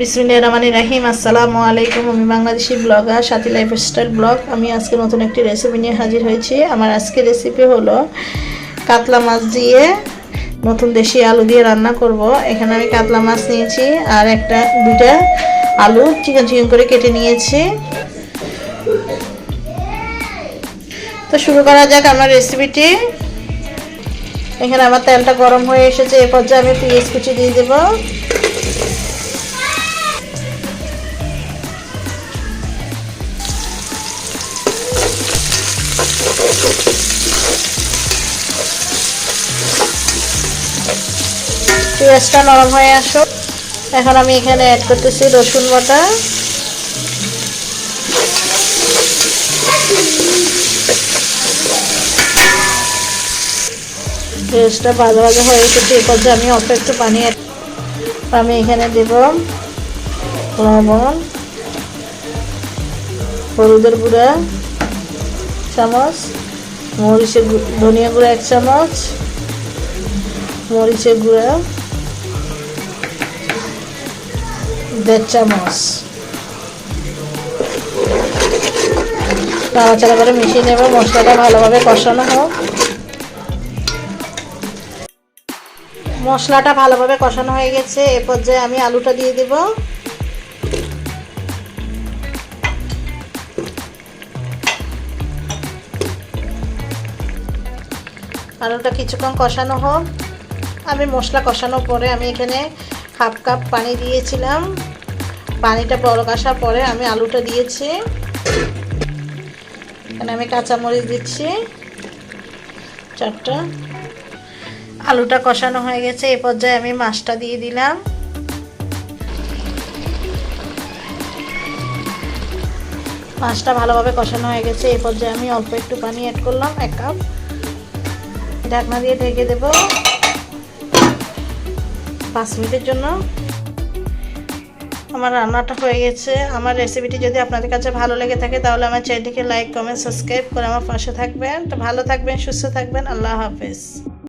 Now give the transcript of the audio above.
বিসমিল্লাহিররহমানিররহিম। আসসালামু আলাইকুম। আমি বাংলাদেশি ব্লগার সাথী লাইফস্টাইল ব্লগ। আমি আজকে নতুন একটি রেসিপি নিয়ে হাজির হয়েছি। আমার আজকের রেসিপি হলো কাতলা মাছ দিয়ে নতুন দেশি আলু দিয়ে রান্না করব। এখানে আমি কাতলা মাছ নিয়েছি আর দুইটা আলু চিকন চিকন করে কেটে নিয়েছি। তো শুরু করা যাক আমার রেসিপিটি। এখানে আমার তেলটা গরম হয়ে এসেছে। এই পর্যায়ে আমি পেঁয়াজ কুচি দিয়ে দেব। পেঁয়াজটা নরম হয়ে আসুক। এখন আমি এখানে অ্যাড করতেছি রসুন বাটা, পেঁয়াজটা ভাজা ভাজা হয়ে এসেছে। এই পর্যায়ে আমি অল্প একটু পানি আমি এখানে দেব লবণ, হলুদের গুঁড়া চামচ, ধনিয়া গুঁড়া 1 চামচ, মরিচের গুঁড়া 1.5 চামচ। নাড়াচাড়া করে মিশিয়ে নেব। মশলাটা ভালোভাবে কষানো হোক। মশলাটা ভালোভাবে কষানো হয়ে গেছে। এ পর্যায়ে আমি আলুটা দিয়ে দেব। আলুটা কিছুক্ষণ কষানো হোক। আমি মশলা কষানোর পরে আমি এখানে 1/2 কাপ পানি দিয়েছিলাম। পানিটা বলক আসার পরে আমি আলুটা দিয়েছি। এখানে আমি কাঁচামরিচ দিচ্ছি 4টা। আলুটা কষানো হয়ে গেছে। এই পর্যায়ে আমি মাছটা দিয়ে দিলাম। মাছটা ভালোভাবে কষানো হয়ে গেছে। এই পর্যায়ে আমি অল্প একটু পানি অ্যাড করলাম 1 কাপ। ঢাকনা দিয়ে ঢেকে দেব 5 মিনিটের জন্য। আমার রান্নাটা হয়ে গেছে। আমার রেসিপিটি যদি আপনাদের কাছে ভালো লেগে থাকে তাহলে আমার চ্যানেলটিকে লাইক, কমেন্ট, সাবস্ক্রাইব করে আমার পাশে থাকবেন। তো ভালো থাকবেন, সুস্থ থাকবেন। আল্লাহ হাফেজ।